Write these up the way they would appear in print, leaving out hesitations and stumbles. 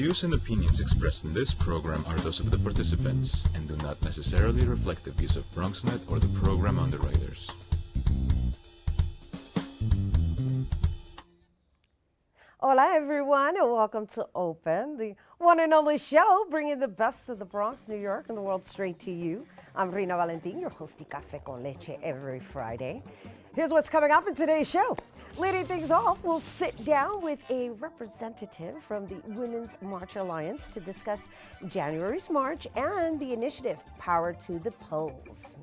views and opinions expressed in this program are those of the participants and do not necessarily reflect the views of BronxNet or the program underwriters. Hola everyone, and welcome to Open, the one and only show bringing the best of the Bronx, New York, and the world straight to you. I'm Rhina Valentin, your host of Café con Leche every Friday. Here's what's coming up in today's show. Leading things off, we'll sit down with a representative from the Women's March Alliance to discuss January's march and the initiative Power to the Polls.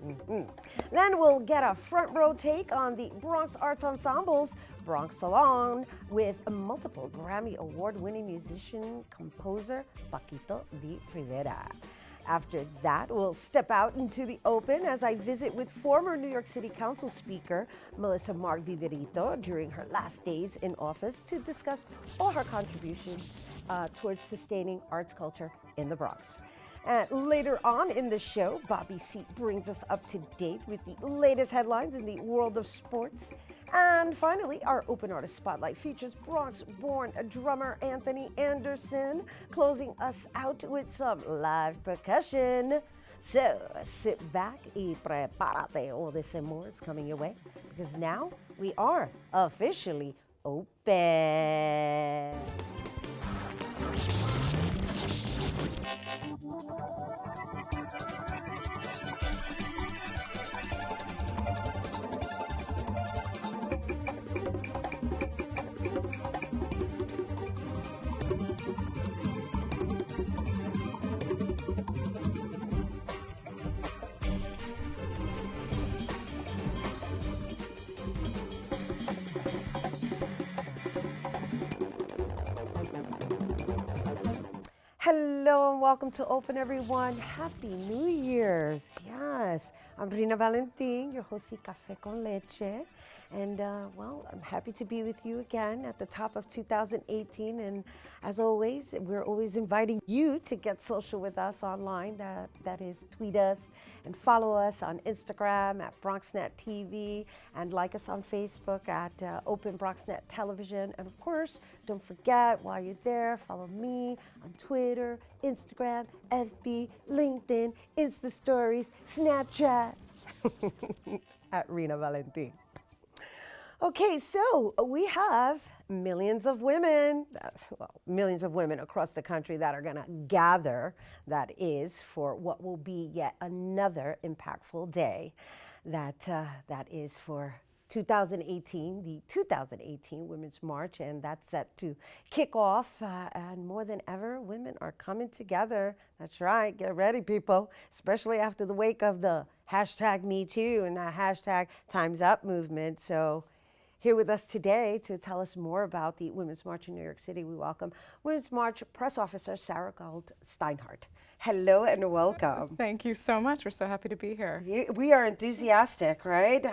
Then we'll get a front row take on the Bronx Arts Ensemble's Bronx Salon with a multiple Grammy Award-winning musician, composer Paquito D'Rivera. After that, we'll step out into the open as I visit with former New York City Council Speaker Melissa Mark-Viverito during her last days in office to discuss all her contributions towards sustaining arts culture in the Bronx. And later on in the show, Bobby Seat brings us up to date with the latest headlines in the world of sports. And finally, our Open Artist Spotlight features Bronx-born drummer Anthony Anderson, closing us out with some live percussion. So sit back y prepárate. All this and more is coming your way, because now we are officially open. Hello and welcome to Open, everyone. Happy New Year's. Yes, I'm Rhina Valentin, your host of Café con Leche. And well, I'm happy to be with you again at the top of 2018. And as always, we're always inviting you to get social with us online. That is, tweet us and follow us on Instagram at BronxNet TV and like us on Facebook at Open BronxNet Television. And of course, don't forget, while you're there, follow me on Twitter, Instagram, FB, LinkedIn, Insta Stories, Snapchat at Rhina Valentin. Okay, so we have millions of women across the country that are gonna gather, that is, for what will be yet another impactful day. That is for 2018, the 2018 Women's March, and that's set to kick off. And more than ever, women are coming together. That's right, get ready, people, especially after the wake of the #MeToo and the #TimesUp movement. So here with us today to tell us more about the Women's March in New York City, we welcome Women's March Press Officer Sarah Gould Steinhardt. Hello and welcome. Thank you so much. We're so happy to be here. We are enthusiastic, right?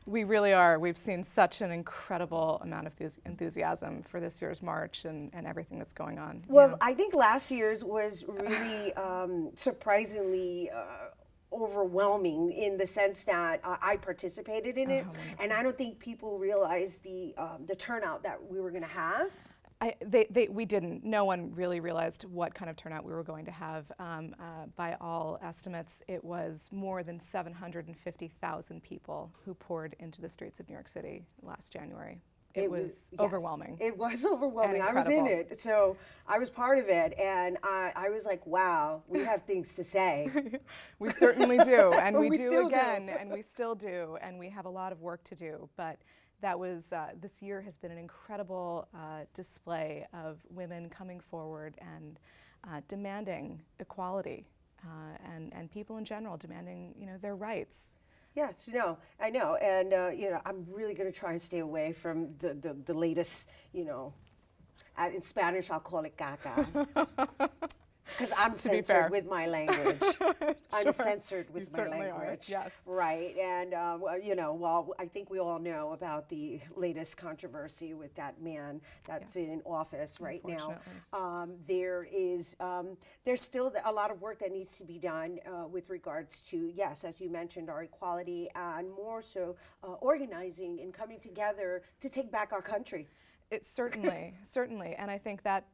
We really are. We've seen such an incredible amount of enthusiasm for this year's march and everything that's going on. Well, yeah. I think last year's was really surprisingly overwhelming in the sense that I participated in it, and I don't think people realized the turnout that we were going to have. We didn't. No one really realized what kind of turnout we were going to have. By all estimates, it was more than 750,000 people who poured into the streets of New York City last January. It was overwhelming. It was overwhelming. I was in it, so I was part of it, and I was like, wow, we have things to say. We certainly do, and we do again, do. and we still do, and we have a lot of work to do, but that was, this year has been an incredible display of women coming forward and demanding equality, and people in general demanding, their rights. Yes, no, I know, and I'm really going to try and stay away from the latest, in Spanish I'll call it caca. Because I'm censored with my language. Sure. I'm censored with my language. Are. Yes. Right. And, well, I think we all know about the latest controversy with that man that's in office right now. There's still a lot of work that needs to be done with regards to, yes, as you mentioned, our equality and more so organizing and coming together to take back our country. It certainly, certainly, and I think that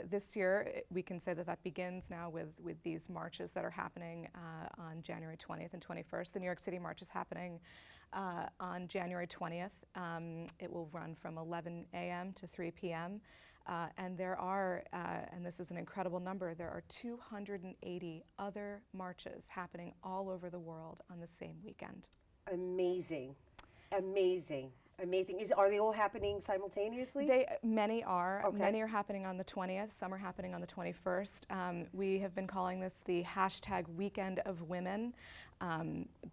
this year we can say that begins now with these marches that are happening on January 20th and 21st. The New York City March is happening on January 20th. It will run from 11 a.m. to 3 p.m. And there are, and this is an incredible number, there are 280 other marches happening all over the world on the same weekend. Amazing, amazing. Amazing. Are they all happening simultaneously? Many are. Okay. Many are happening on the 20th. Some are happening on the 21st. We have been calling this the hashtag Weekend of Women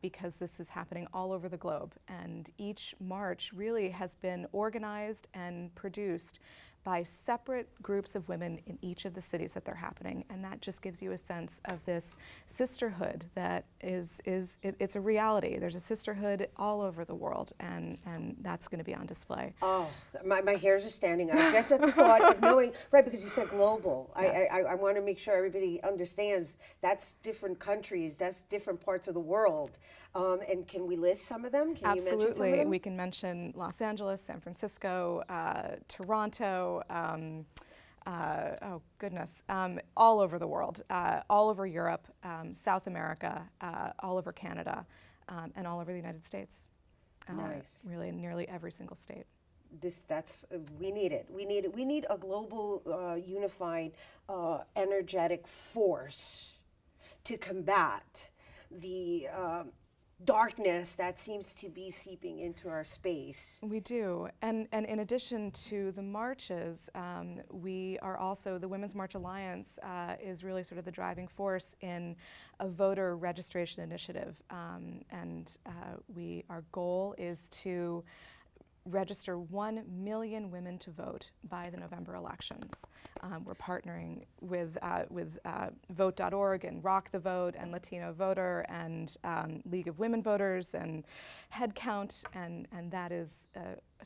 because this is happening all over the globe. And each march really has been organized and produced by separate groups of women in each of the cities that they're happening, and that just gives you a sense of this sisterhood that it's a reality. There's a sisterhood all over the world, and that's going to be on display. Oh, my hairs are standing up just at the thought of knowing, right, because you said global. Yes. I want to make sure everybody understands that's different countries, that's different parts of the world. And can we list some of them? Can Absolutely. you mention some of them? We can mention Los Angeles, San Francisco, Toronto, oh goodness, all over the world, all over Europe, South America, all over Canada, and all over the United States. Nice. Really, in nearly every single state. We need it. We need a global, unified, energetic force to combat the darkness that seems to be seeping into our space. We do, and in addition to the marches, we are also, the Women's March Alliance is really sort of the driving force in a voter registration initiative, and our goal is to register 1 million women to vote by the November elections. We're partnering with Vote.org and Rock the Vote and Latino Voter and League of Women Voters and Headcount, and that is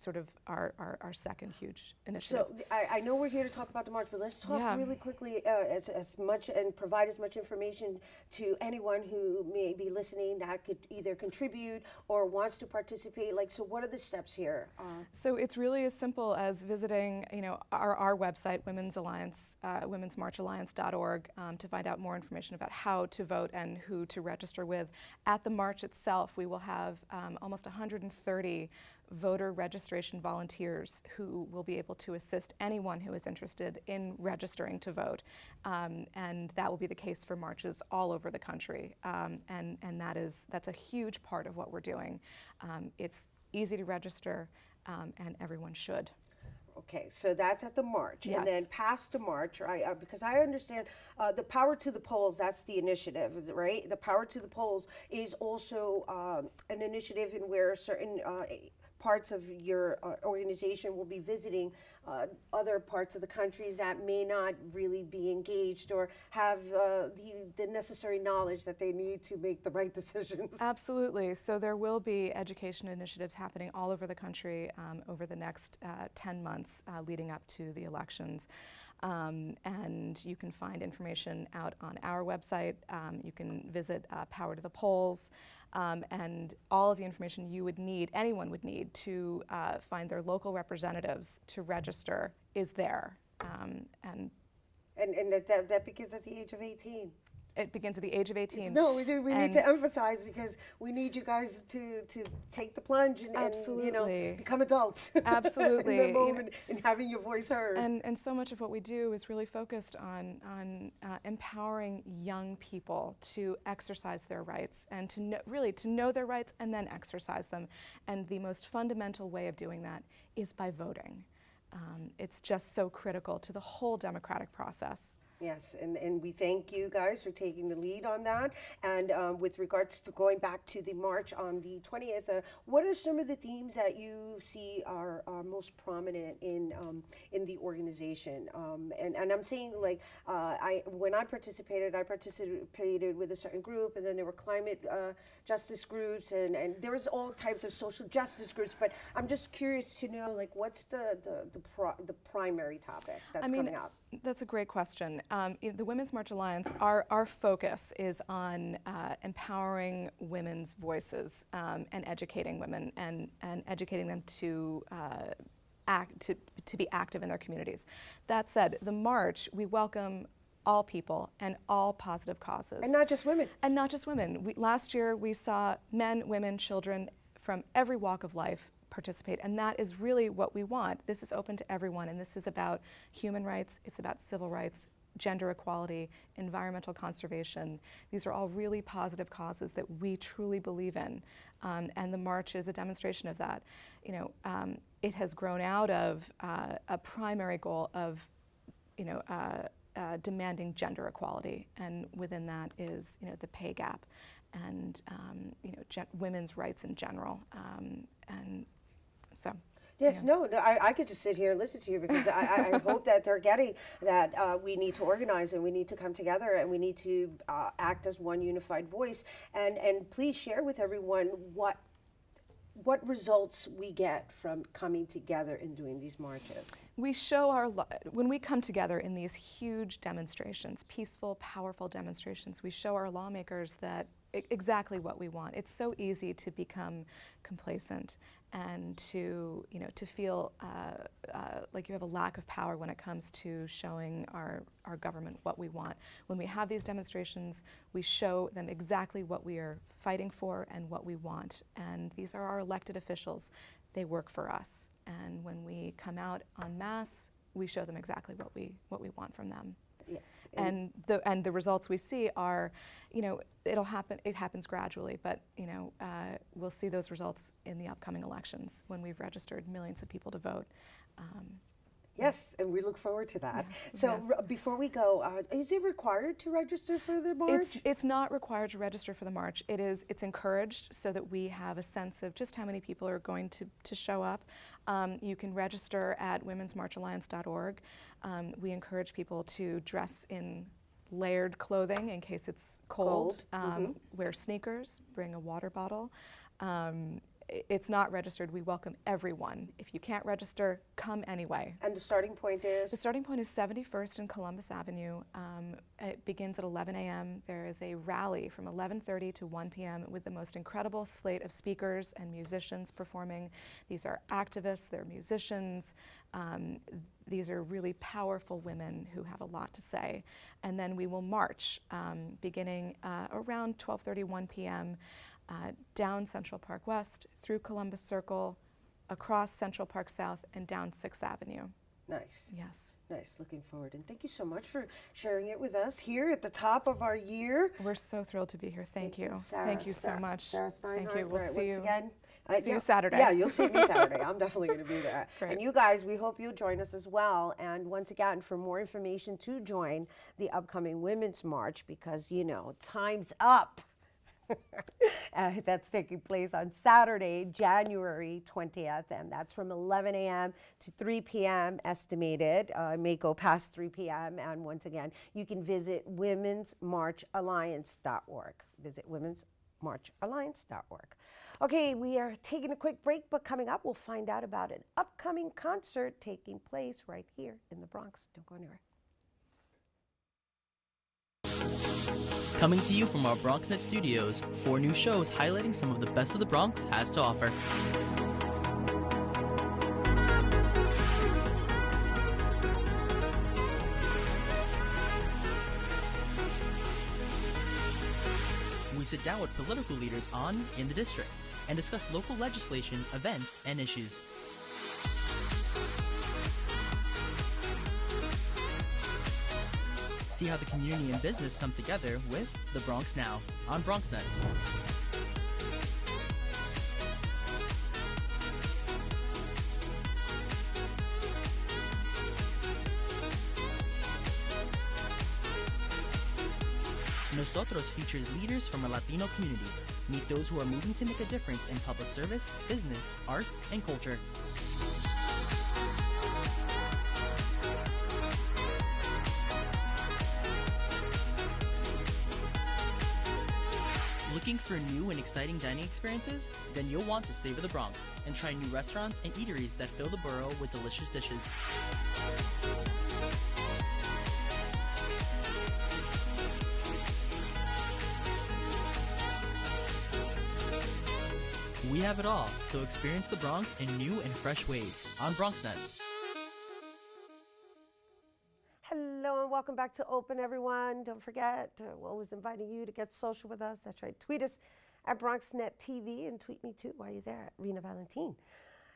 sort of our second huge initiative. So I know we're here to talk about the march, but let's talk really quickly as much and provide as much information to anyone who may be listening that could either contribute or wants to participate. Like, so what are the steps here? So it's really as simple as visiting, our website, womensmarchalliance.org, to find out more information about how to vote and who to register with. At the march itself, we will have almost 130 voter registration volunteers who will be able to assist anyone who is interested in registering to vote. And that will be the case for marches all over the country. And that's a huge part of what we're doing. It's easy to register, and everyone should. Okay, so that's at the march. Yes. And then past the march, right, because I understand the Power to the Polls, that's the initiative, right? The Power to the Polls is also an initiative in where certain parts of your organization will be visiting other parts of the countries that may not really be engaged or have the necessary knowledge that they need to make the right decisions. Absolutely. So there will be education initiatives happening all over the country over the next 10 months leading up to the elections. And you can find information out on our website. You can visit Power to the Polls. And all of the information you would need, anyone would need to find their local representatives to register is there. And that begins at the age of 18. It begins at the age of 18. No, we do. We need to emphasize because we need you guys to take the plunge and become adults. Absolutely. in the moment and having your voice heard. And so much of what we do is really focused on empowering young people to exercise their rights and to know their rights and then exercise them. And the most fundamental way of doing that is by voting. It's just so critical to the whole democratic process. Yes, and we thank you guys for taking the lead on that. And with regards to going back to the march on the 20th, what are some of the themes that you see are most prominent in the organization? And I'm saying, like, when I participated with a certain group, and then there were climate justice groups, and there was all types of social justice groups. But I'm just curious to know, like, what's the primary topic that's coming up? That's a great question. The Women's March Alliance, our focus is on empowering women's voices and educating women and educating them to to be active in their communities. That said, the march, we welcome all people and all positive causes. And not just women. And not just women. Last year we saw men, women, children from every walk of life participate, and that is really what we want. This is open to everyone, and this is about human rights, it's about civil rights, gender equality, environmental conservation. These are all really positive causes that we truly believe in, and the march is a demonstration of that. You know, it has grown out of a primary goal of, you know, demanding gender equality, and within that is, you know, the pay gap, and you know, women's rights in general, and so. Yes, yeah. no, I could just sit here and listen to you, because I hope that they're getting that we need to organize, and we need to come together, and we need to act as one unified voice. And please share with everyone what results we get from coming together and doing these marches. We show when we come together in these huge demonstrations, peaceful, powerful demonstrations, we show our lawmakers that exactly what we want. It's so easy to become complacent and to, you know, to feel like you have a lack of power when it comes to showing our government what we want. When we have these demonstrations, we show them exactly what we are fighting for and what we want. And these are our elected officials. They work for us. And when we come out en masse, we show them exactly what we want from them. Yes. And the results we see are, you know, it'll happen. It happens gradually, but you know, we'll see those results in the upcoming elections when we've registered millions of people to vote. Yes, and we look forward to that. Yes, So yes. before we go, is it required to register for the march? It's not required to register for the march. It's encouraged so that we have a sense of just how many people are going to show up. You can register at womensmarchalliance.org. We encourage people to dress in layered clothing in case it's cold. Wear sneakers, bring a water bottle. It's not registered. We welcome everyone. If you can't register, come anyway. And the starting point is? The starting point is 71st and Columbus Avenue. It begins at 11 a.m. There is a rally from 11:30 to 1 p.m. with the most incredible slate of speakers and musicians performing. These are activists, they're musicians. These are really powerful women who have a lot to say. And then we will march beginning around 12:30, 1 p.m. Down Central Park West, through Columbus Circle, across Central Park South, and down 6th Avenue. Nice. Yes. Nice, looking forward. And thank you so much for sharing it with us here at the top of our year. We're so thrilled to be here. Thank you. Sarah, Thank you so much. Sarah Steinhardt. Thank you. We'll see you. Again. See you Saturday. Yeah, you'll see me Saturday. I'm definitely going to be there. Great. And you guys, we hope you'll join us as well. And once again, for more information to join the upcoming Women's March, because, you know, time's up. That's taking place on Saturday, January 20th, and that's from 11 a.m. to 3 p.m. estimated. It may go past 3 p.m. And once again, you can visit womensmarchalliance.org. Visit womensmarchalliance.org. Okay, we are taking a quick break, but coming up, we'll find out about an upcoming concert taking place right here in the Bronx. Don't go anywhere. Coming to you from our BronxNet studios, 4 new shows highlighting some of the best of the Bronx has to offer. We sit down with political leaders on In the District and discuss local legislation, events, and issues. See how the community and business come together with The Bronx Now on BronxNet. Nosotros features leaders from a Latino community. Meet those who are moving to make a difference in public service, business, arts, and culture. Looking for new and exciting dining experiences? Then you'll want to savor the Bronx and try new restaurants and eateries that fill the borough with delicious dishes. We have it all, so experience the Bronx in new and fresh ways on BronxNet. Hello and welcome back to Open, everyone. Don't forget, we're always inviting you to get social with us. That's right. Tweet us at BronxNet TV and tweet me too while you're there at Rhina Valentin.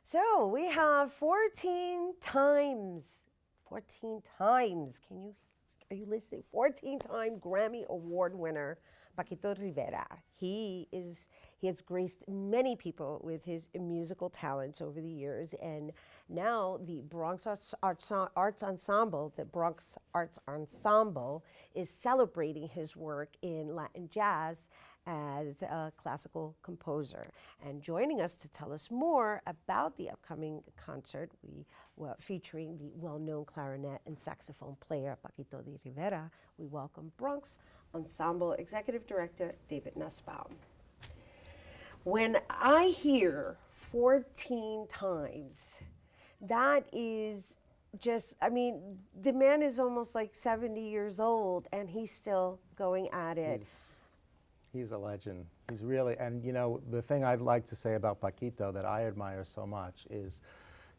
So we have 14 times. Are you listening? 14-time Grammy Award winner, Paquito D'Rivera. He has graced many people with his musical talents over the years, and now the Bronx Arts Ensemble, is celebrating his work in Latin jazz as a classical composer. And joining us to tell us more about the upcoming concert, featuring the well-known clarinet and saxophone player Paquito D'Rivera, we welcome Bronx Ensemble Executive Director David Nussenbaum. When I hear 14 times, that is just, I mean, the man is almost like 70 years old and he's still going at it. He's a legend. He's really, and you know, the thing I'd like to say about Paquito that I admire so much is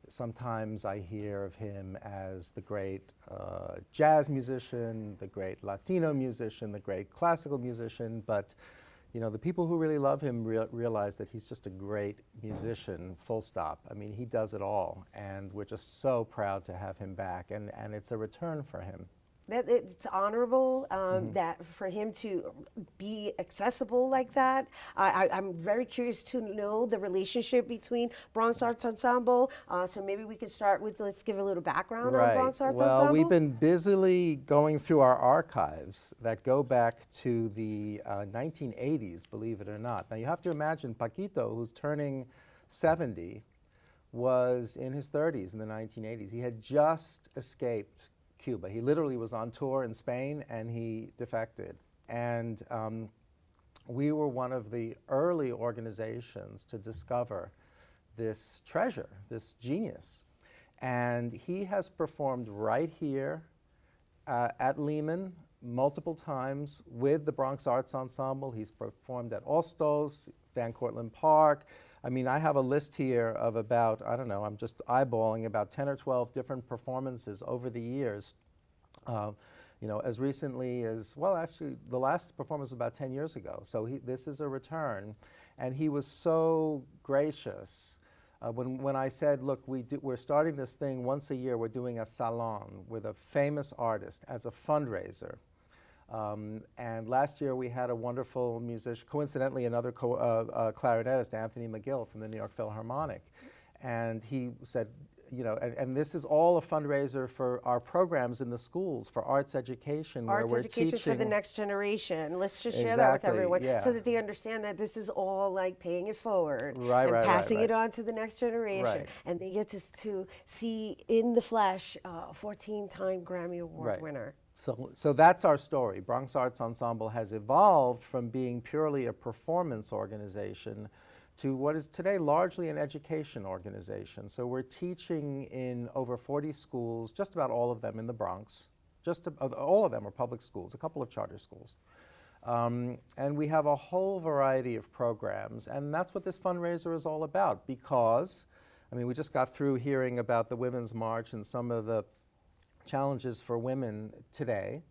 sometimes I hear of him as the great jazz musician, the great Latino musician, the great classical musician, but you know, the people who really love him realize that he's just a great musician, full stop. I mean, he does it all, and we're just so proud to have him back, and it's a return for him. That it's honorable that for him to be accessible like that. I'm very curious to know the relationship between Bronx Arts Ensemble. So maybe we could start with, let's give a little background on Bronx Arts Ensemble. Well, we've been busily going through our archives that go back to the 1980s, believe it or not. Now you have to imagine Paquito, who's turning 70, was in his 30s in the 1980s. He had just escaped Cuba. He literally was on tour in Spain and he defected. And we were one of the early organizations to discover this treasure, this genius. And he has performed right here at Lehman multiple times with the Bronx Arts Ensemble. He's performed at Ostos, Van Cortlandt Park. I mean, I have a list here of about, I don't know, I'm just eyeballing about 10 or 12 different performances over the years. You know, as recently as, well, actually, the last performance was about 10 years ago. So this is a return. And he was so gracious. When I said, look, we're starting this thing once a year, we're doing a salon with a famous artist as a fundraiser. And last year we had a wonderful musician, coincidentally another clarinetist, Anthony McGill from the New York Philharmonic. And he said, you know, and this is all a fundraiser for our programs in the schools, for arts education, where we're teaching. Arts education for the next generation. Let's just share that with everyone so that they understand that this is all like paying it forward and passing it on to the next generation. And they get to see in the flesh a 14-time Grammy Award winner. So that's our story. Bronx Arts Ensemble has evolved from being purely a performance organization to what is today largely an education organization. So we're teaching in over 40 schools, just about all of them in the Bronx. All of them are public schools, a couple of charter schools. And we have a whole variety of programs, and that's what this fundraiser is all about, because, I mean, we just got through hearing about the Women's March and some of the challenges for women today.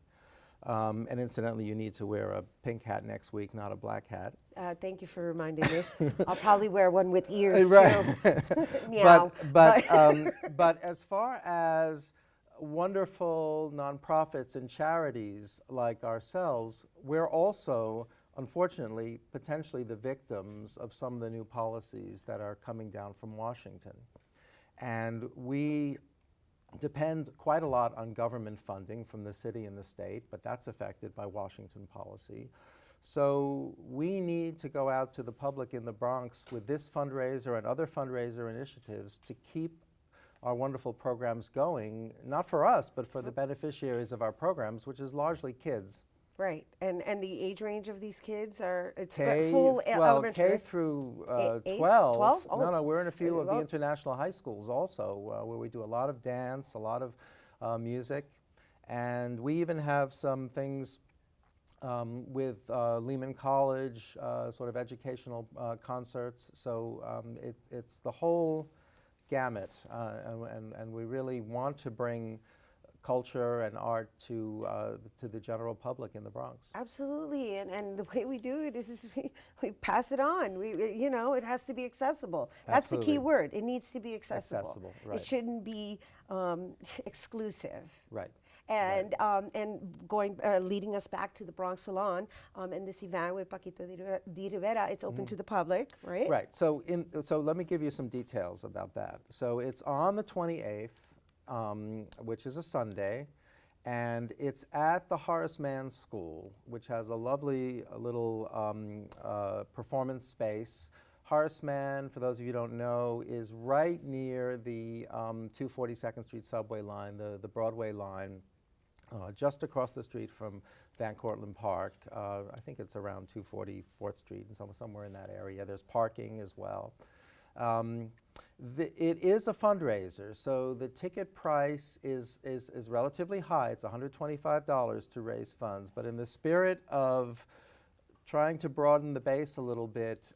And incidentally, you need to wear a pink hat next week, not a black hat. Thank you for reminding me. I'll probably wear one with ears too. Meow. But as far as wonderful nonprofits and charities like ourselves, we're also, unfortunately, potentially the victims of some of the new policies that are coming down from Washington. And we depend quite a lot on government funding from the city and the state, but that's affected by Washington policy. So we need to go out to the public in the Bronx with this fundraiser and other fundraiser initiatives to keep our wonderful programs going, not for us, but for the beneficiaries of our programs, which is largely kids. Right, and the age range of these kids are, it's K, full elementary? K through 12. 12? Oh. No, we're in a few of the international high schools also, where we do a lot of dance, a lot of music, and we even have some things with Lehman College, sort of educational concerts. So it's the whole gamut, and we really want to bring culture and art to the general public in the Bronx. Absolutely, and the way we do it is we pass it on. You know, it has to be accessible. That's the key Absolutely. word. It needs to be accessible. Accessible, right. It shouldn't be exclusive. Right. And going leading us back to the Bronx Salon and this event with Paquito D'Rivera, it's open to the public, right? Right. So let me give you some details about that. So it's on the 28th, which is a Sunday, and it's at the Horace Mann School, which has a lovely little performance space. Horace Mann, for those of you who don't know, is right near the 242nd Street subway line, the Broadway line, just across the street from Van Cortlandt Park. I think it's around 244th Street, and somewhere in that area. There's parking as well. It is a fundraiser, so the ticket price is relatively high. It's $125 to raise funds, but in the spirit of trying to broaden the base a little bit,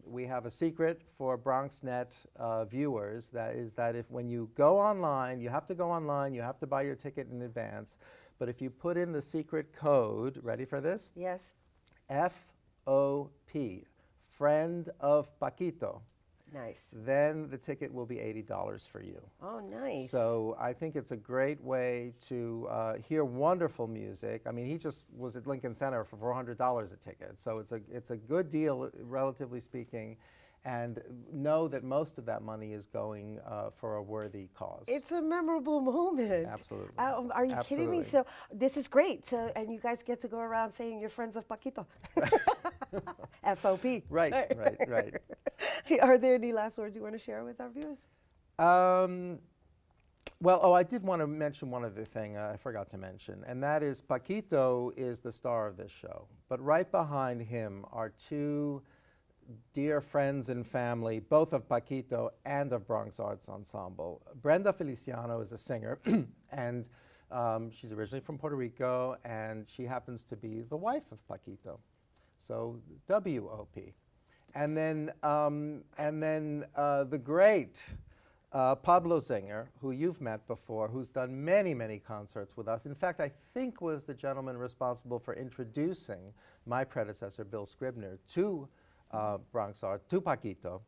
we have a secret for BronxNet viewers. That is that if when you go online, you have to go online, you have to buy your ticket in advance, but if you put in the secret code, ready for this? Yes. FOP, Friend of Paquito. Nice. Then the ticket will be $80 for you. Oh, nice. So I think it's a great way to hear wonderful music. I mean, he just was at Lincoln Center for $400 a ticket. So it's a good deal, relatively speaking. And know that most of that money is going for a worthy cause. It's a memorable moment. Absolutely. Are you kidding me? Absolutely. So this is great. So, and you guys get to go around saying you're friends of Paquito. FOP. Right. Are there any last words you want to share with our viewers? Well, I did want to mention one other thing I forgot to mention, and that is Paquito is the star of this show. But right behind him are two dear friends and family, both of Paquito and of Bronx Arts Ensemble. Brenda Feliciano is a singer, and she's originally from Puerto Rico, and she happens to be the wife of Paquito. So WOP. And then the great Pablo Zinger, who you've met before, who's done many, many concerts with us. In fact, I think was the gentleman responsible for introducing my predecessor, Bill Scribner, to Bronx Art, to Paquito.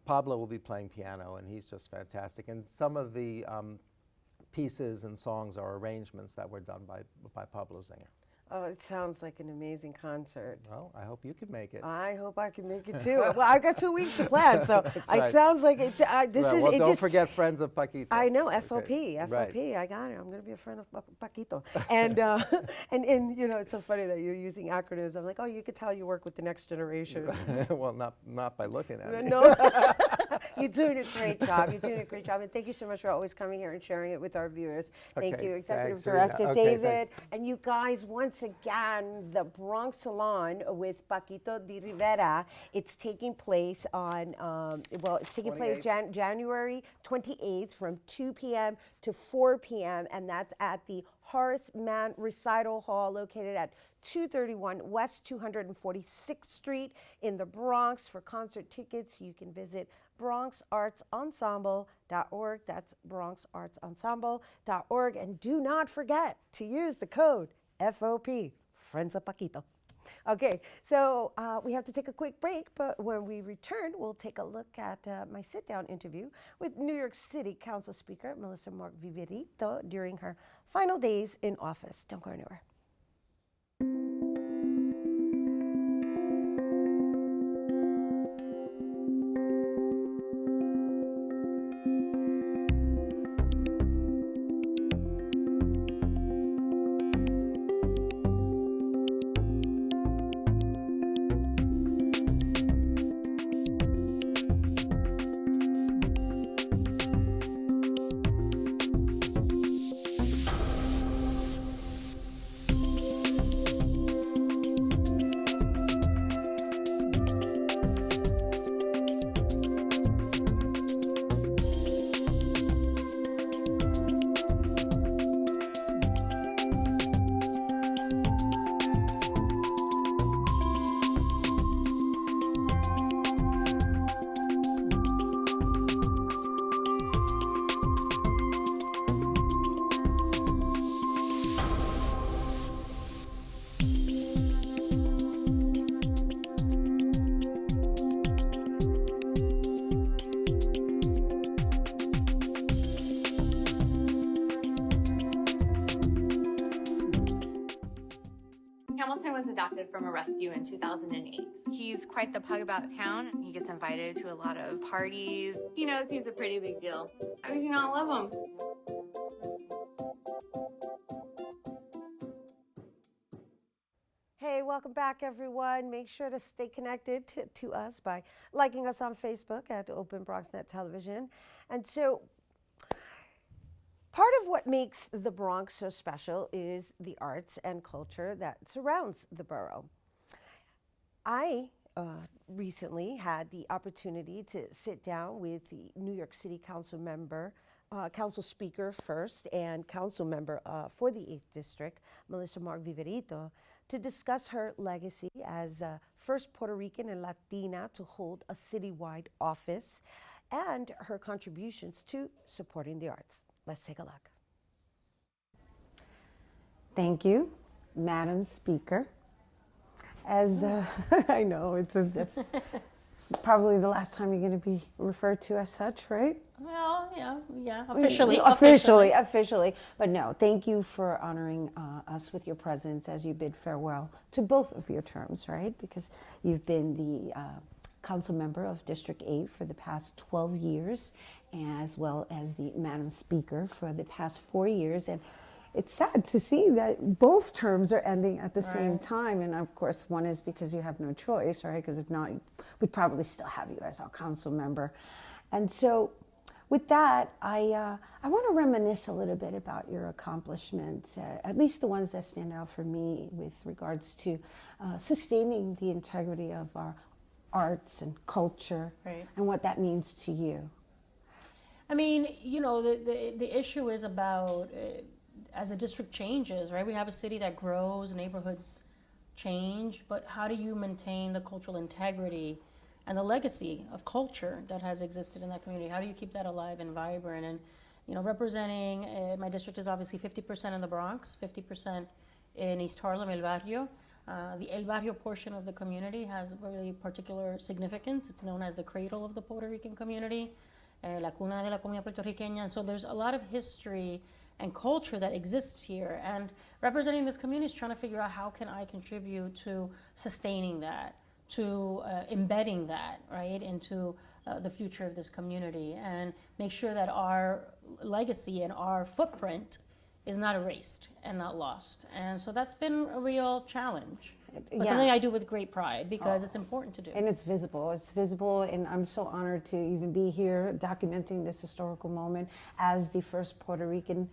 Pablo will be playing piano, and he's just fantastic. And some of the pieces and songs are arrangements that were done by Pablo Zinger. Oh, it sounds like an amazing concert. Well, I hope you can make it. I hope I can make it too. Well, I've got 2 weeks to plan, so right. it sounds like it. Well, don't forget Friends of Paquito. I know, FOP, Okay. FOP. Right. I got it. I'm going to be a friend of Paquito. And, and you know, it's so funny that you're using acronyms. I'm like, oh, you could tell you work with the next generation. Well, not by looking at me. No, you're doing a great job. You're doing a great job. And thank you so much for always coming here and sharing it with our viewers. Thank Okay, you, Executive thanks, Rhina. Director Okay, David. thanks. And you guys, once again, the Bronx Salon with Paquito D'Rivera. It's taking place on, it's taking place January 28th from 2 p.m. to 4 p.m. And that's at the Horace Mann Recital Hall located at 231 West 246th Street in the Bronx. For concert tickets, you can visit BronxArtsEnsemble.org. That's BronxArtsEnsemble.org. And do not forget to use the code FOP, Friends of Paquito. Okay, so we have to take a quick break, but when we return, we'll take a look at my sit-down interview with New York City Council Speaker Melissa Mark-Viverito during her final days in office. Don't go anywhere. Hamilton was adopted from a rescue in 2008. He's quite the pug about town. He gets invited to a lot of parties. He knows he's a pretty big deal. How could you not love him? Hey, welcome back, everyone. Make sure to stay connected to us by liking us on Facebook at Open BronxNet Television. And so, part of what makes the Bronx so special is the arts and culture that surrounds the borough. I recently had the opportunity to sit down with the New York City Council member, Council Speaker first, and Council member for the 8th District, Melissa Mark-Viverito, to discuss her legacy as first Puerto Rican and Latina to hold a citywide office and her contributions to supporting the arts. Let's take a look. Thank you, Madam Speaker. As I know, it's probably the last time you're going to be referred to as such, right? Well, yeah, officially. Officially. But no, thank you for honoring us with your presence as you bid farewell to both of your terms, right? Because you've been the council member of District 8 for the past 12 years, as well as the Madam Speaker for the past 4 years. And it's sad to see that both terms are ending at the same time. And of course, one is because you have no choice, right? Because if not, we'd probably still have you as our council member. And so with that, I want to reminisce a little bit about your accomplishments, at least the ones that stand out for me with regards to sustaining the integrity of our arts and culture, and what that means to you. I mean, you know, the issue is about as a district changes, right? We have a city that grows, neighborhoods change, but how do you maintain the cultural integrity and the legacy of culture that has existed in that community? How do you keep that alive and vibrant? And, you know, representing, my district is obviously 50% in the Bronx, 50% in East Harlem, El Barrio. The El Barrio portion of the community has really particular significance. It's known as the cradle of the Puerto Rican community, la cuna de la comunidad puertorriqueña. And so there's a lot of history and culture that exists here. And representing this community is trying to figure out how can I contribute to sustaining that, to embedding that, right, into the future of this community, and make sure that our legacy and our footprint is not erased and not lost. And so that's been a real challenge. But something I do with great pride because it's important to do. And it's visible. It's visible, and I'm so honored to even be here documenting this historical moment as the first Puerto Rican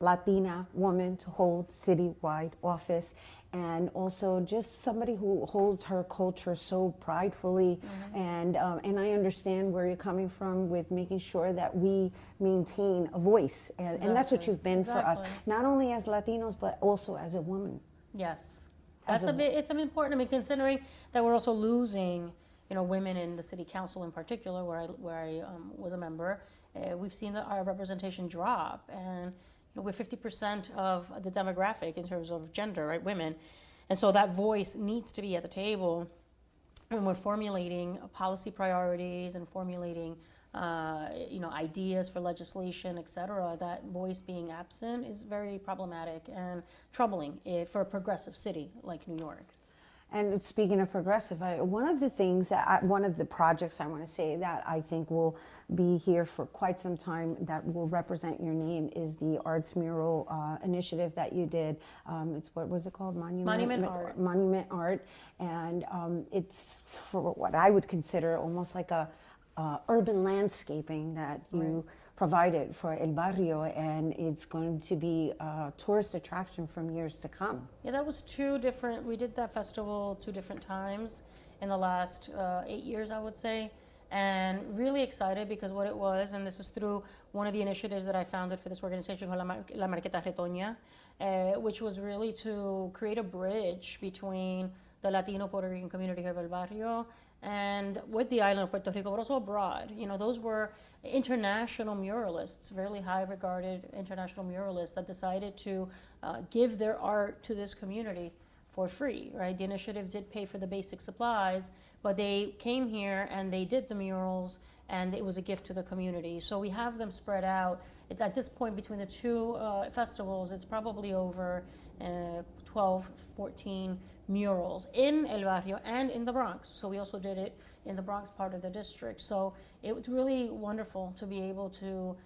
Latina woman to hold citywide office, and also just somebody who holds her culture so pridefully. And I understand where you're coming from with making sure that we maintain a voice, and that's what you've been for us, not only as Latinos but also as a woman. Yes, that's it's important. I mean, considering that we're also losing, you know, women in the city council in particular, where I was a member. We've seen that our representation drop, and we're 50% of the demographic in terms of gender, right, women. And so that voice needs to be at the table when we're formulating policy priorities and formulating, you know, ideas for legislation, et cetera. That voice being absent is very problematic and troubling for a progressive city like New York. And speaking of progressive, one of the things one of the projects I want to say that I think will be here for quite some time that will represent your name is the arts mural initiative that you did. It's, what was it called? Monument Art. Monument Art. And it's for what I would consider almost like a urban landscaping that you provided for El Barrio, and it's going to be a tourist attraction from years to come. Yeah, that was two different, we did that festival 2 different times in the last 8 years, I would say, and really excited because what it was, and this is through one of the initiatives that I founded for this organization called La Marqueta Retoña, which was really to create a bridge between the Latino Puerto Rican community here of El Barrio and with the island of Puerto Rico, but also abroad. You know, those were international muralists, really high regarded international muralists that decided to give their art to this community for free, right? The initiative did pay for the basic supplies, but they came here and they did the murals, and it was a gift to the community. So we have them spread out. It's at this point between the two festivals, it's probably over 12, 14 murals in El Barrio and in the Bronx. So we also did it in the Bronx part of the district. So it was really wonderful to be able to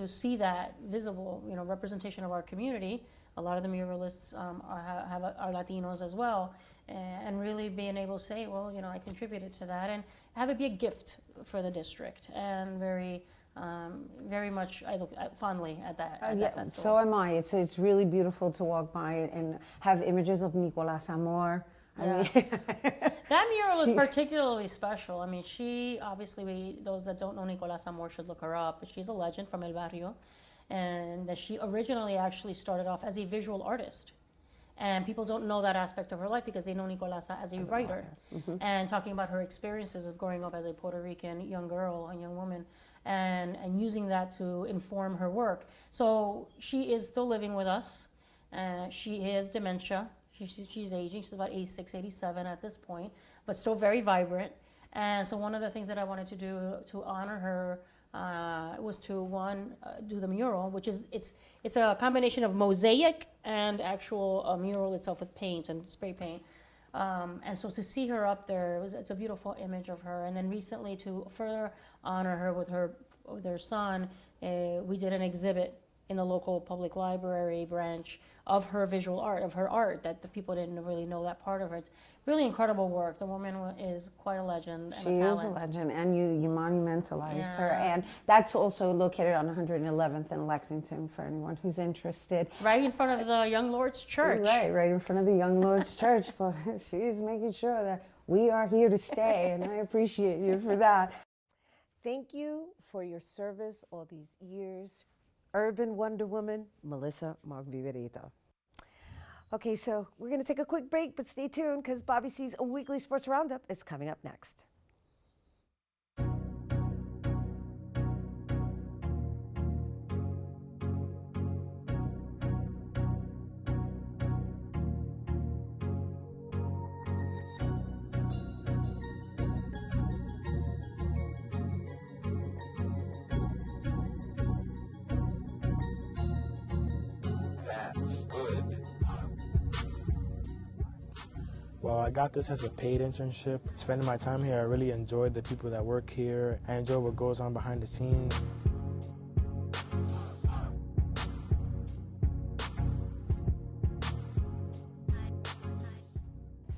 see that visible, representation of our community. A lot of the muralists are Latinos as well, and really being able to say, well, I contributed to that, and have it be a gift for the district. And very much I look fondly at that, that festival. So am I. It's really beautiful to walk by and have images of Nicolás Amor. Yes. That mural is particularly special. I mean, she obviously, those that don't know Nicolás Amor should look her up. She's a legend from El Barrio, and that she originally actually started off as a visual artist. And people don't know that aspect of her life because they know Nicolás as a writer. Mm-hmm. And talking about her experiences of growing up as a Puerto Rican young girl, a young woman, and using that to inform her work. So she is still living with us. She has dementia. She's aging. She's about 86, 87 at this point, but still very vibrant. And so one of the things that I wanted to do to honor her was to do the mural, which is it's a combination of mosaic and actual mural itself with paint and spray paint. And so to see her up there, it's a beautiful image of her. And then recently, to further honor her with her son, we did an exhibit in the local public library branch of her visual art, of her art, that the people didn't really know that part of her. It's really incredible work. The woman is quite a legend and a talent. She is a legend, and you monumentalized her. And that's also located on 111th in Lexington for anyone who's interested. Right in front of the Young Lord's Church. Right in front of the Young Lord's Church. But she's making sure that we are here to stay, and I appreciate you for that. Thank you for your service all these years. Urban Wonder Woman, Melissa Mark-Viverito. Okay, so we're going to take a quick break, but stay tuned because Bobby C's Weekly Sports Roundup is coming up next. Well, I got this as a paid internship. Spending my time here, I really enjoyed the people that work here. I enjoy what goes on behind the scenes.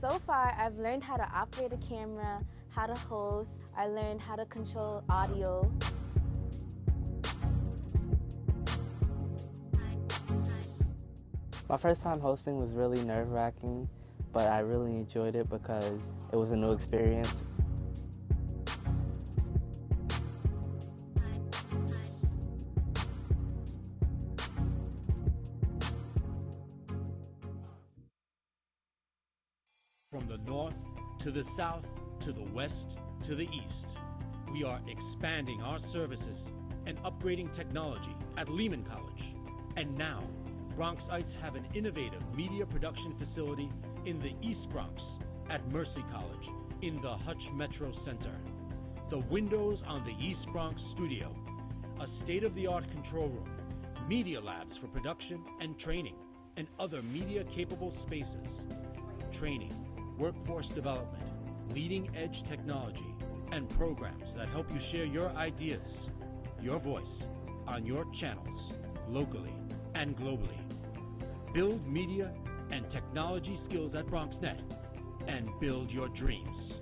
So far, I've learned how to operate a camera, how to host. I learned how to control audio. My first time hosting was really nerve-wracking, but I really enjoyed it because it was a new experience. From the north to the south to the west to the east, we are expanding our services and upgrading technology at Lehman College. And now, Bronxites have an innovative media production facility in the East Bronx at Mercy College in the Hutch Metro Center. The windows on the East Bronx studio, a state-of-the-art control room, media labs for production and training, and other media-capable spaces. Training, workforce development, leading-edge technology, and programs that help you share your ideas, your voice, on your channels, locally and globally. Build media and technology skills at BronxNet and build your dreams.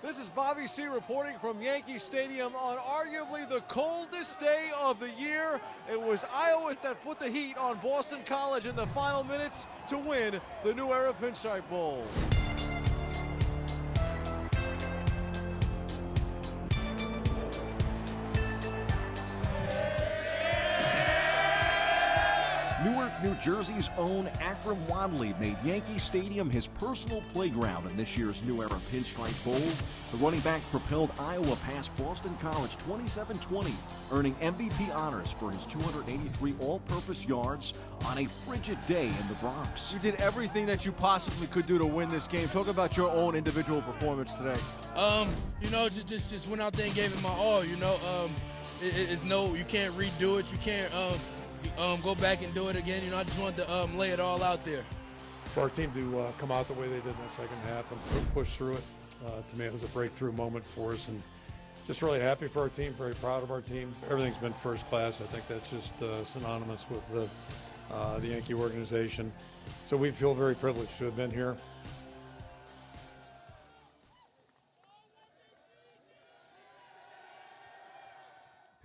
This is Bobby C reporting from Yankee Stadium on arguably the coldest day of the year. It was Iowa that put the heat on Boston College in the final minutes to win the New Era Pinstripe Bowl. Jersey's own Akram Wadley made Yankee Stadium his personal playground in this year's New Era Pinstripe Bowl. The running back propelled Iowa past Boston College 27-20, earning MVP honors for his 283 all-purpose yards on a frigid day in the Bronx. You did everything that you possibly could do to win this game. Talk about your own individual performance today. Just went out there and gave it my all. It's you can't redo it. You can't go back and do it again. I just wanted to lay it all out there. For our team to come out the way they did in the second half and push through it, to me it was a breakthrough moment for us, and just really happy for our team, very proud of our team. Everything's been first class. I think that's just synonymous with the Yankee organization. So we feel very privileged to have been here.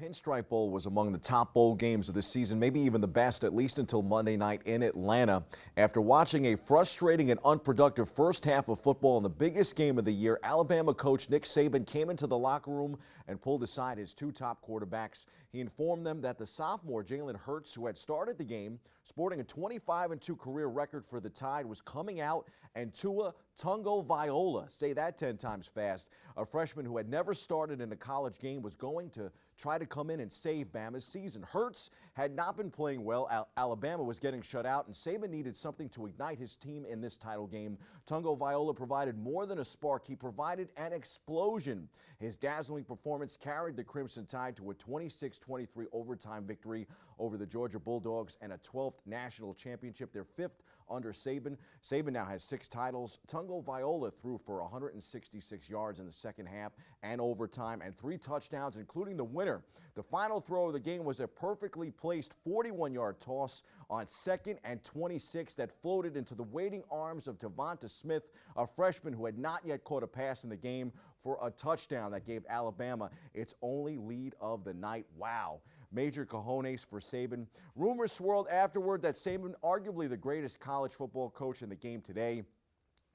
Pinstripe Bowl was among the top bowl games of the season, maybe even the best, at least until Monday night in Atlanta. After watching a frustrating and unproductive first half of football in the biggest game of the year, Alabama coach Nick Saban came into the locker room and pulled aside his two top quarterbacks. He informed them that the sophomore Jalen Hurts, who had started the game, sporting a 25-2 career record for the Tide, was coming out, and Tua Tagovailoa, say that 10 times fast, a freshman who had never started in a college game, was going to try to come in and save Bama's season. Hurts had not been playing well. Alabama was getting shut out, and Saban needed something to ignite his team in this title game. Tagovailoa provided more than a spark. He provided an explosion. His dazzling performance carried the Crimson Tide to a 26-23 overtime victory over the Georgia Bulldogs and a 12th national championship, their 5th under Saban. Saban now has 6 titles. Tagovailoa threw for 166 yards in the second half and overtime and 3 touchdowns, including the winner. The final throw of the game was a perfectly placed 41-yard toss on 2nd and 26 that floated into the waiting arms of Devonta Smith, a freshman who had not yet caught a pass in the game, for a touchdown that gave Alabama its only lead of the night. Wow. Major cojones for Saban. Rumors swirled afterward that Saban, arguably the greatest college football coach in the game today,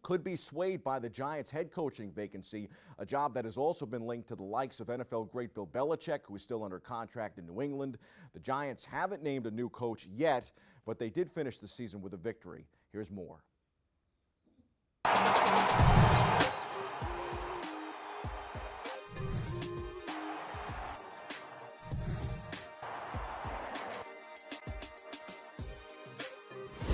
could be swayed by the Giants' head coaching vacancy, a job that has also been linked to the likes of NFL great Bill Belichick, who is still under contract in New England. The Giants haven't named a new coach yet, but they did finish the season with a victory. Here's more.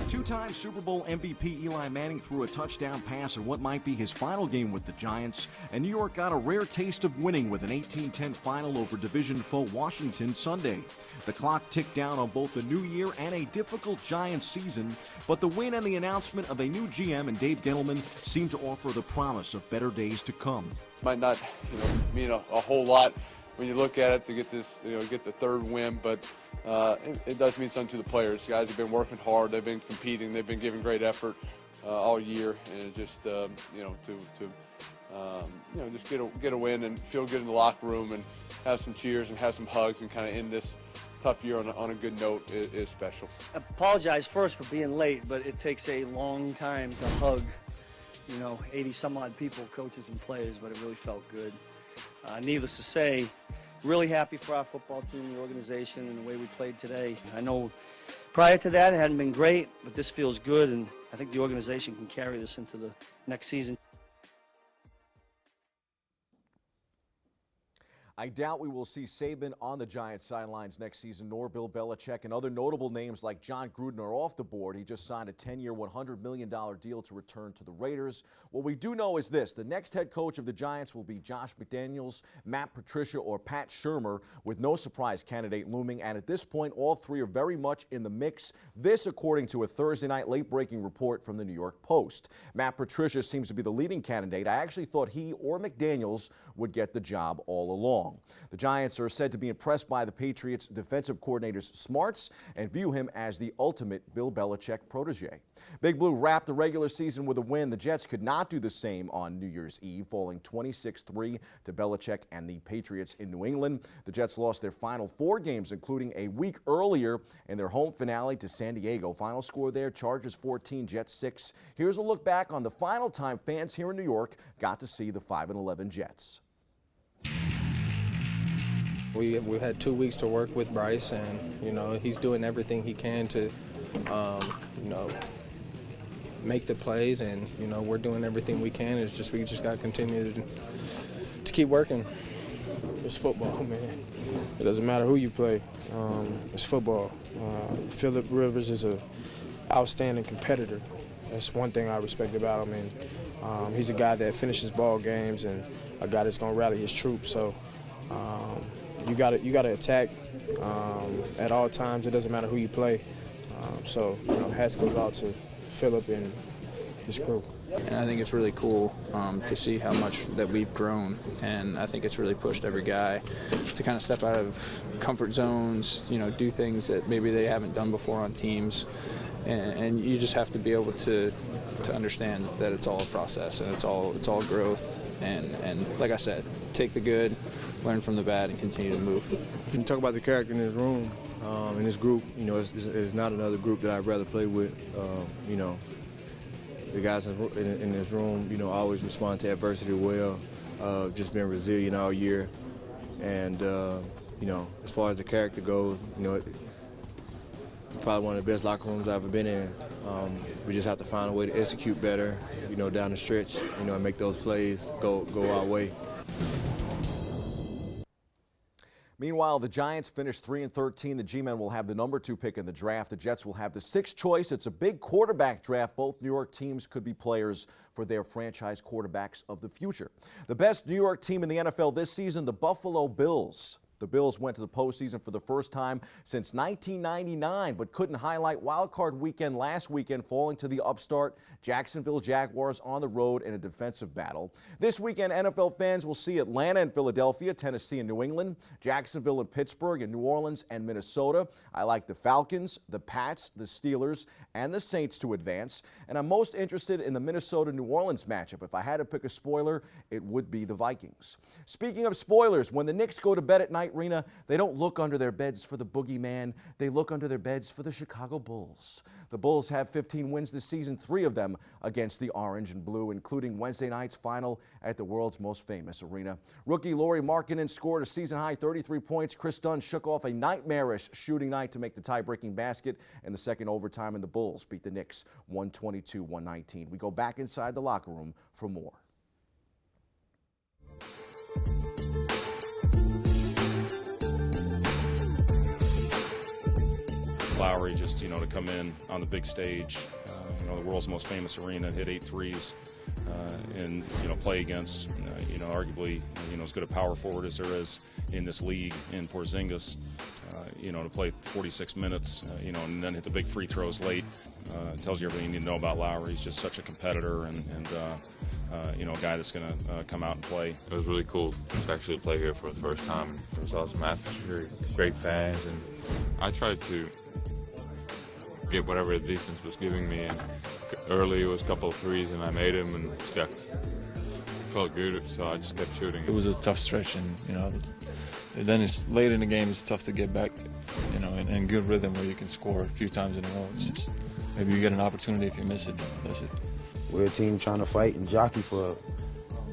Two-time Super Bowl MVP Eli Manning threw a touchdown pass in what might be his final game with the Giants, and New York got a rare taste of winning with an 18-10 final over division foe Washington Sunday. The clock ticked down on both the new year and a difficult Giants season, but the win and the announcement of a new GM and Dave Gettleman seemed to offer the promise of better days to come. Might not, mean a whole lot when you look at it to get this, get the 3rd win, but it does mean something to the players. The guys have been working hard. They've been competing. They've been giving great effort all year, and just just get a win and feel good in the locker room and have some cheers and have some hugs and kind of end this tough year on a good note is special. I apologize first for being late, but it takes a long time to hug, 80 some odd people, coaches and players, but it really felt good. Needless to say, really happy for our football team, the organization, and the way we played today. I know prior to that it hadn't been great, but this feels good, and I think the organization can carry this into the next season. I doubt we will see Saban on the Giants sidelines next season, nor Bill Belichick, and other notable names like John Gruden are off the board. He just signed a 10-year, $100 million deal to return to the Raiders. What we do know is this: the next head coach of the Giants will be Josh McDaniels, Matt Patricia, or Pat Shurmur, with no surprise candidate looming. And at this point, all 3 are very much in the mix. This, according to a Thursday night late-breaking report from the New York Post. Matt Patricia seems to be the leading candidate. I actually thought he or McDaniels would get the job all along. The Giants are said to be impressed by the Patriots' defensive coordinator's smarts and view him as the ultimate Bill Belichick protege. Big Blue wrapped the regular season with a win. The Jets could not do the same on New Year's Eve, falling 26-3 to Belichick and the Patriots in New England. The Jets lost their final 4 games, including a week earlier in their home finale to San Diego. Final score there, Chargers 14, Jets 6. Here's a look back on the final time fans here in New York got to see the 5-11 Jets. We've had 2 weeks to work with Bryce, and he's doing everything he can to you know, make the plays, and you know we're doing everything we can. It's just we just got to continue to keep working. It's football, man. It doesn't matter who you play. It's football. Phillip Rivers is an outstanding competitor. That's one thing I respect about him. And he's a guy that finishes ball games and a guy that's going to rally his troops. So you got to attack at all times. It doesn't matter who you play. So you know, hats goes out to Phillip and his crew. And I think it's really cool to see how much that we've grown, and I think it's really pushed every guy to kind of step out of comfort zones, you know, do things that maybe they haven't done before on teams, and you just have to be able to understand that it's all a process and it's all growth, and like I said, take the good, learn from the bad, and continue to move. When you talk about the character in this room, in this group, you know, it's not another group that I'd rather play with, you know. The guys in this room, you know, always respond to adversity well, just been resilient all year. And, you know, as far as the character goes, you know, probably one of the best locker rooms I've ever been in. We just have to find a way to execute better, you know, down the stretch, you know, and make those plays go our way. Meanwhile, the Giants finished 3-13. The G-men will have the number 2 pick in the draft. The Jets will have the 6th choice. It's a big quarterback draft. Both New York teams could be players for their franchise quarterbacks of the future. The best New York team in the NFL this season, the Buffalo Bills. The Bills went to the postseason for the first time since 1999, but couldn't highlight wildcard weekend last weekend, falling to the upstart Jacksonville Jaguars on the road in a defensive battle. This weekend, NFL fans will see Atlanta and Philadelphia, Tennessee and New England, Jacksonville and Pittsburgh, and New Orleans and Minnesota. I like the Falcons, the Pats, the Steelers, and the Saints to advance. And I'm most interested in the Minnesota-New Orleans matchup. If I had to pick a spoiler, it would be the Vikings. Speaking of spoilers, when the Knicks go to bed at night, Rhina, they don't look under their beds for the boogeyman. They look under their beds for the Chicago Bulls. The Bulls have 15 wins this season, 3 of them against the Orange and Blue, including Wednesday night's final at the world's most famous arena. Rookie Lauri Markkanen scored a season-high 33 points. Chris Dunn shook off a nightmarish shooting night to make the tie-breaking basket in the second overtime, and the Bulls beat the Knicks 122-119. We go back inside the locker room for more. Lowry just, you know, to come in on the big stage, you know, the world's most famous arena, hit 8 threes, and, you know, play against, you know, arguably, you know, as good a power forward as there is in this league in Porzingis, you know, to play 46 minutes, you know, and then hit the big free throws late, tells you everything you need to know about Lowry. He's just such a competitor and you know, a guy that's going to come out and play. It was really cool to actually play here for the first time. There was awesome atmosphere, great fans, and I tried to get whatever the defense was giving me, and early it was a couple of threes and I made them and felt good, so I just kept shooting. It was a tough stretch, and you know, then it's late in the game, it's tough to get back, you know, in good rhythm where you can score a few times in a row. It's just maybe you get an opportunity. If you miss it, that's it. We're a team trying to fight and jockey for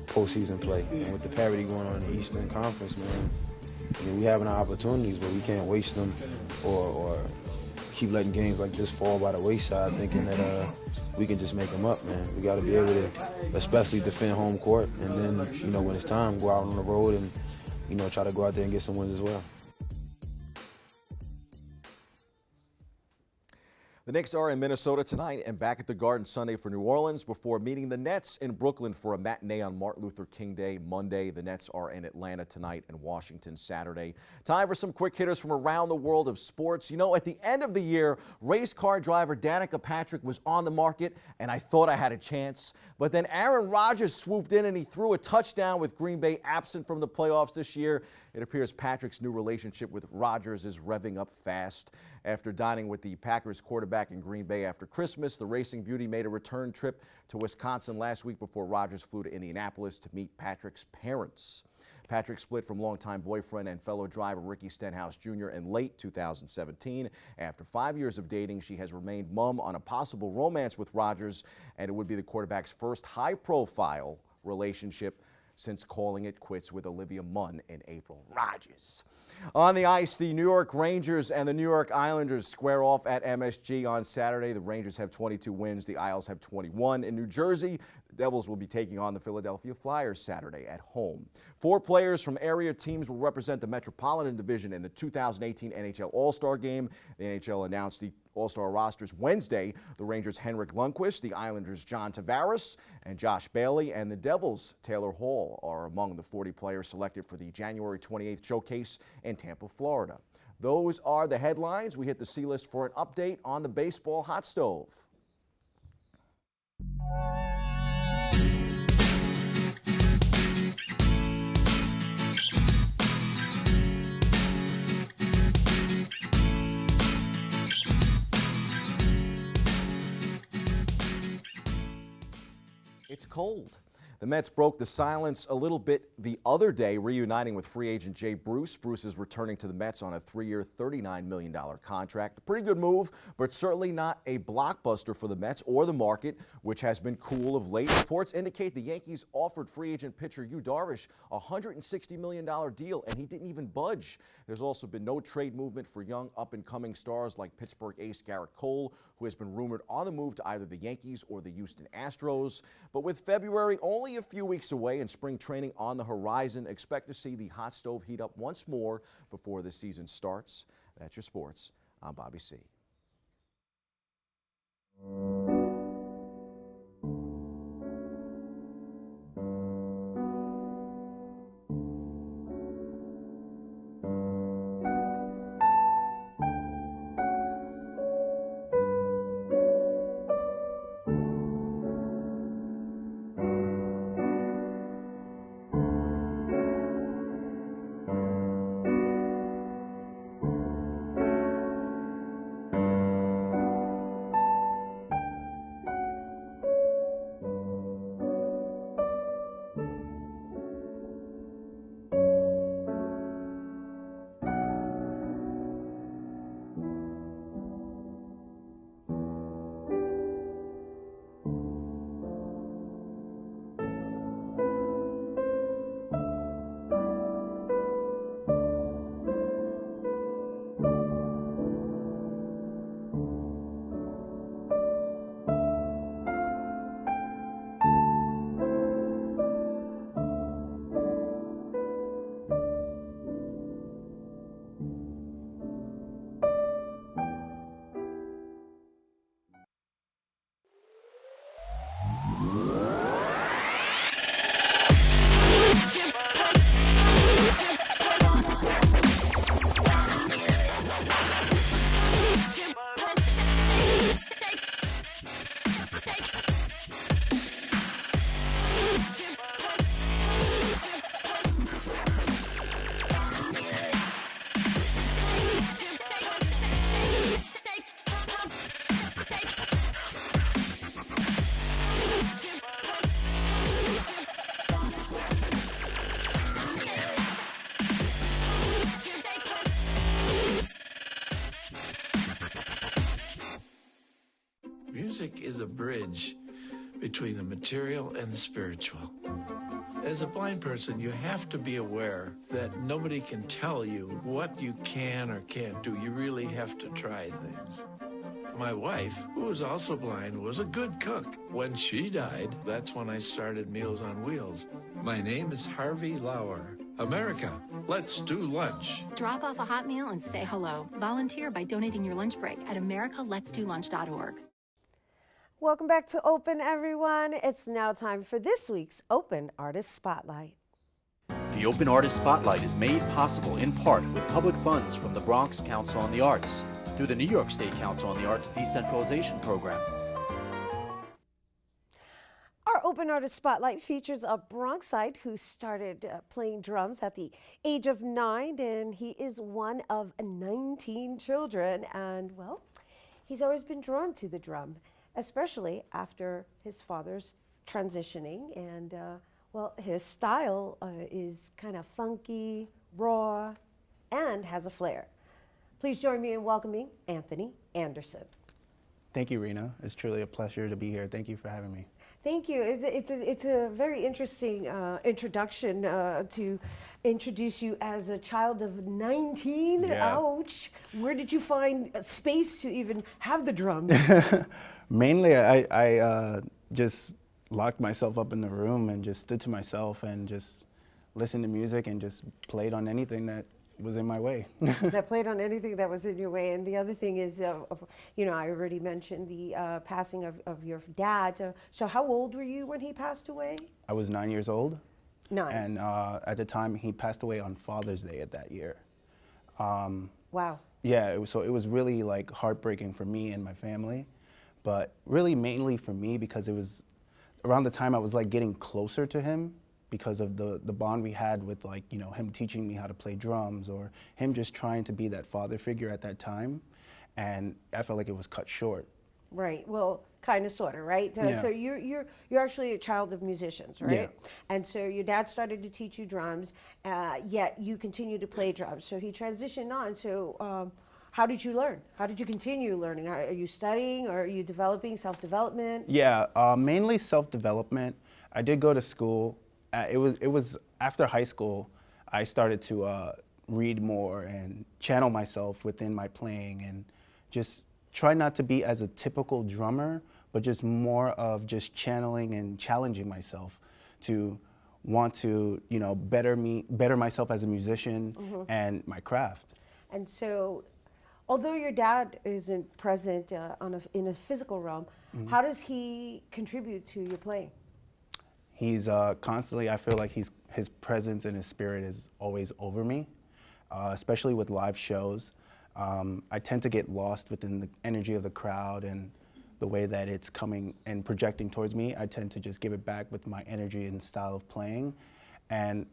postseason play, and with the parity going on in the Eastern Conference, man, I mean, we having our opportunities, but we can't waste them or keep letting games like this fall by the wayside thinking that we can just make them up, man. We got to be able to especially defend home court, and then, you know, when it's time, go out on the road and, you know, try to go out there and get some wins as well. The Knicks are in Minnesota tonight and back at the Garden Sunday for New Orleans before meeting the Nets in Brooklyn for a matinee on Martin Luther King Day Monday. The Nets are in Atlanta tonight and Washington Saturday. Time for some quick hitters from around the world of sports. You know, at the end of the year, race car driver Danica Patrick was on the market, and I thought I had a chance. But then Aaron Rodgers swooped in and he threw a touchdown with Green Bay absent from the playoffs this year. It appears Patrick's new relationship with Rodgers is revving up fast. After dining with the Packers quarterback in Green Bay after Christmas, the Racing Beauty made a return trip to Wisconsin last week before Rodgers flew to Indianapolis to meet Patrick's parents. Patrick split from longtime boyfriend and fellow driver Ricky Stenhouse Jr. in late 2017. After 5 years of dating, she has remained mum on a possible romance with Rodgers, and it would be the quarterback's first high-profile relationship since calling it quits with Olivia Munn in April. Rogers. On the ice, the New York Rangers and the New York Islanders square off at MSG on Saturday. The Rangers have 22 wins. The Isles have 21. In New Jersey, the Devils will be taking on the Philadelphia Flyers Saturday at home. 4 players from area teams will represent the Metropolitan Division in the 2018 NHL All-Star Game. The NHL announced the All-Star rosters Wednesday. The Rangers' Henrik Lundqvist, the Islanders' John Tavares, and Josh Bailey, and the Devils' Taylor Hall are among the 40 players selected for the January 28th showcase in Tampa, Florida. Those are the headlines. We hit the C-list for an update on the baseball hot stove. It's cold. The Mets broke the silence a little bit the other day, reuniting with free agent Jay Bruce. Bruce is returning to the Mets on a 3-year, $39 million contract. A pretty good move, but certainly not a blockbuster for the Mets or the market, which has been cool of late. Reports indicate the Yankees offered free agent pitcher Yu Darvish a $160 million deal, and he didn't even budge. There's also been no trade movement for young up-and-coming stars like Pittsburgh ace Garrett Cole, who has been rumored on the move to either the Yankees or the Houston Astros. But with February only a few weeks away and spring training on the horizon, expect to see the hot stove heat up once more before the season starts. That's your sports. I'm Bobby C. Music is a bridge between the material and the spiritual. As a blind person, you have to be aware that nobody can tell you what you can or can't do. You really have to try things. My wife, who was also blind, was a good cook. When she died, that's when I started Meals on Wheels. My name is Harvey Lauer. America, let's do lunch. Drop off a hot meal and say hello. Volunteer by donating your lunch break at americaletsdolunch.org. Welcome back to Open, everyone. It's now time for this week's Open Artist Spotlight. The Open Artist Spotlight is made possible in part with public funds from the Bronx Council on the Arts through the New York State Council on the Arts Decentralization Program. Our Open Artist Spotlight features a Bronxite who started playing drums at the age of 9, and he is one of 19 children. And, well, he's always been drawn to the drum, especially after his father's transitioning. And, well, his style is kind of funky, raw, and has a flair. Please join me in welcoming Anthony Anderson. Thank you, Rena. It's truly a pleasure to be here. Thank you for having me. Thank you. It's a very interesting introduction to introduce you as a child of 19. Yeah. Ouch. Where did you find space to even have the drums? Mainly, I just locked myself up in the room and just stood to myself and just listened to music and just played on anything that was in my way. That played on anything that was in your way. And the other thing is, you know, I already mentioned the passing of your dad. So how old were you when he passed away? I was 9 years old. 9. And at the time, he passed away on Father's Day of that year. Wow. Yeah, so it was really like heartbreaking for me and my family, but really mainly for me because it was around the time I was like getting closer to him because of the bond we had with, like, you know, him teaching me how to play drums or him just trying to be that father figure at that time. And I felt like it was cut short. Right. Well, kind of, sort of, right? Yeah. So you're actually a child of musicians, right? Yeah. And so your dad started to teach you drums, yet you continue to play drums. So he transitioned on. So how did you learn? How did you continue learning? Are you studying or are you developing, self-development? Yeah, mainly self-development. I did go to school. It was after high school, I started to read more and channel myself within my playing and just try not to be as a typical drummer, but just more of just channeling and challenging myself to want to, you know, better myself as a musician and my craft. And so, although your dad isn't present in a physical realm, how does he contribute to your playing? He's constantly, I feel like his presence and his spirit is always over me, especially with live shows. I tend to get lost within the energy of the crowd and the way that it's coming and projecting towards me. I tend to just give it back with my energy and style of playing. And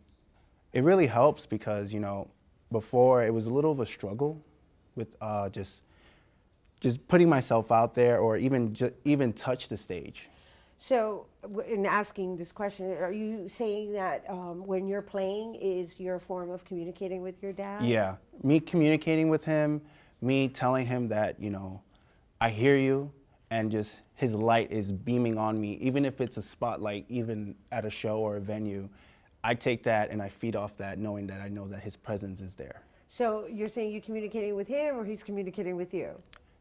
it really helps because, you know, before it was a little of a struggle with just putting myself out there or even touch the stage. So, in asking this question, are you saying that when you're playing is your form of communicating with your dad? Yeah, me communicating with him, me telling him that, you know, I hear you, and just his light is beaming on me, even if it's a spotlight, even at a show or a venue, I take that and I feed off that knowing that I know that his presence is there. So you're saying you're communicating with him or he's communicating with you?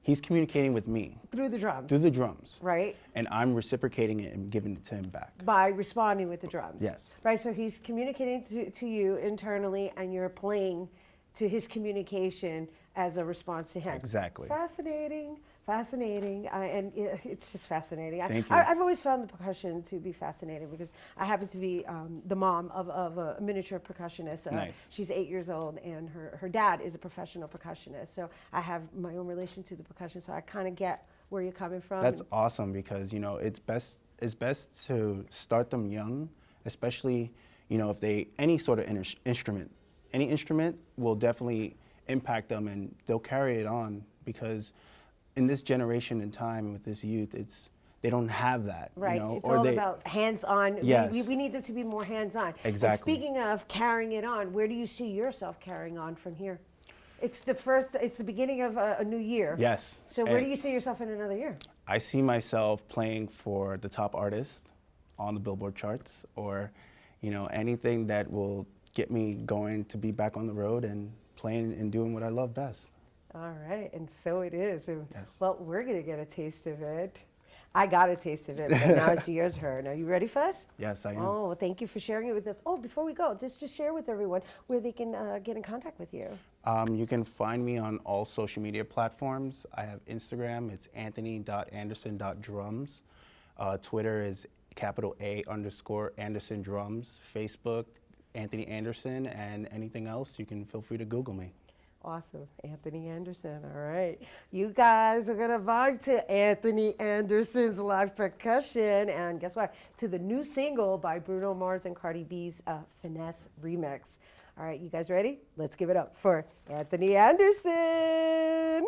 He's communicating with me. Through the drums? Through the drums. Right. And I'm reciprocating it and giving it to him back. By responding with the drums? Yes. Right, so he's communicating to you internally and you're playing to his communication as a response to him. Exactly. Fascinating, fascinating, and it's just fascinating. Thank you. I've always found the percussion to be fascinating because I happen to be the mom of a miniature percussionist. Nice. She's 8 years old and her dad is a professional percussionist. So I have my own relation to the percussion, so I kind of get where you're coming from. That's awesome because, you know, it's best to start them young, especially, you know, if they, any sort of instrument. Any instrument will definitely impact them and they'll carry it on because in this generation and time with this youth, they don't have that. Right, you know? it's all about hands-on. Yes. We need them to be more hands-on. Exactly. And speaking of carrying it on, where do you see yourself carrying on from here? It's the beginning of a new year. Yes. So where do you see yourself in another year? I see myself playing for the top artist on the Billboard charts or, you know, anything that will get me going to be back on the road and playing and doing what I love best. All right, and so it is. Yes. Well, we're going to get a taste of it. I got a taste of it, but now it's your turn. Are you ready for us? Yes, I am. Oh, well, thank you for sharing it with us. Oh, before we go, just share with everyone where they can get in contact with you. You can find me on all social media platforms. I have Instagram, it's anthony.anderson.drums. Twitter is _A_Anderson Drums. Facebook, Anthony Anderson, and anything else, you can feel free to Google me. Awesome. Anthony Anderson. All right. You guys are going to vibe to Anthony Anderson's live percussion. And guess what? To the new single by Bruno Mars and Cardi B's Finesse remix. All right. You guys ready? Let's give it up for Anthony Anderson.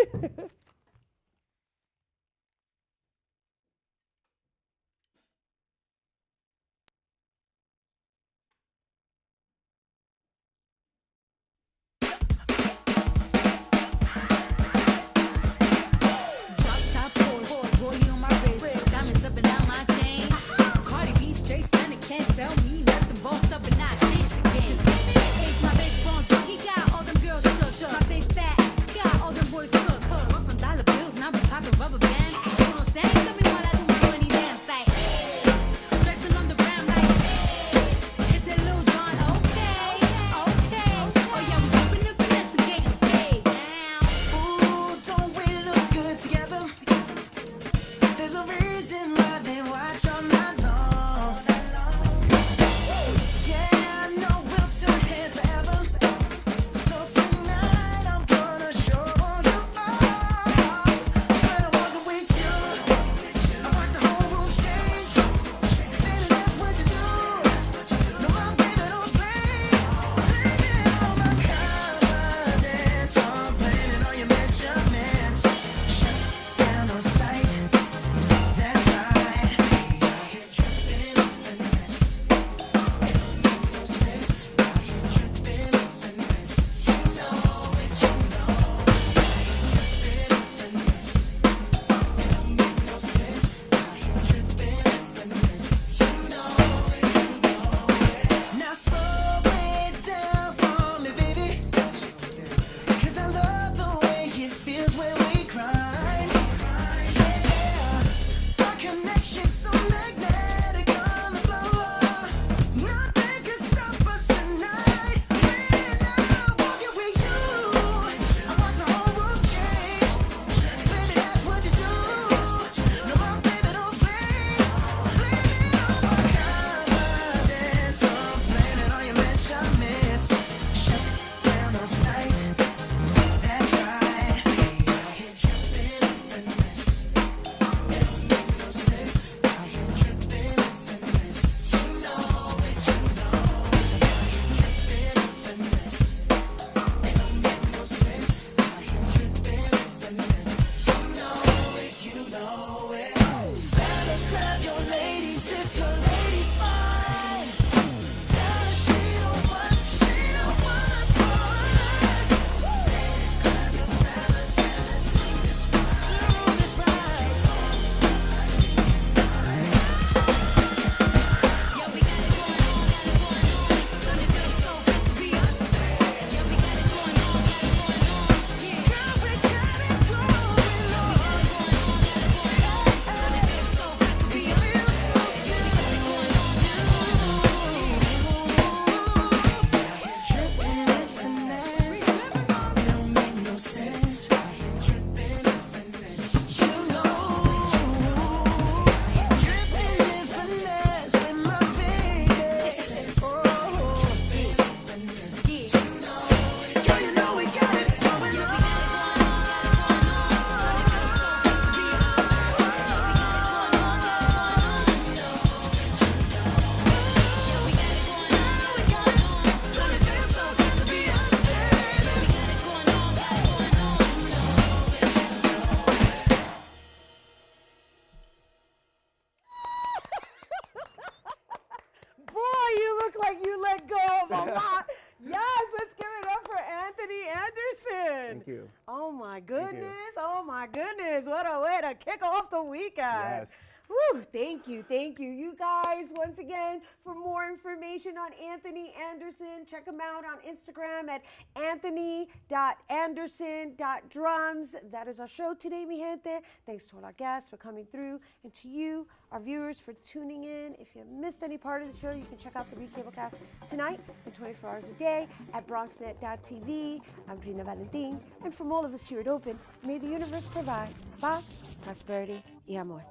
Thank you. Oh my Thank goodness. you. Oh my goodness. What a way to kick off the weekend. Yes. Whew, thank you, thank you. You guys, once again, for more information on Anthony Anderson, check him out on Instagram at anthony.anderson.drums. That is our show today, mi gente. Thanks to all our guests for coming through, and to you, our viewers, for tuning in. If you missed any part of the show, you can check out the recablecast tonight and 24 hours a day at bronxnet.tv. I'm Rhina Valentin, and from all of us here at Open, may the universe provide paz, prosperity, y amor.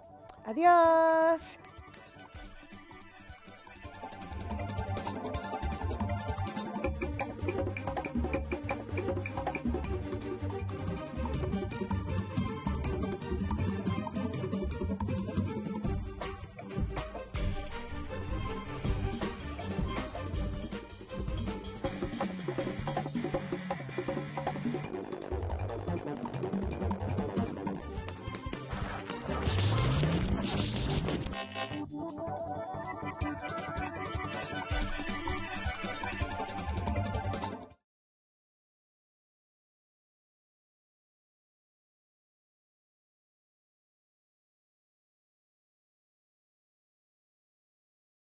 Adiós.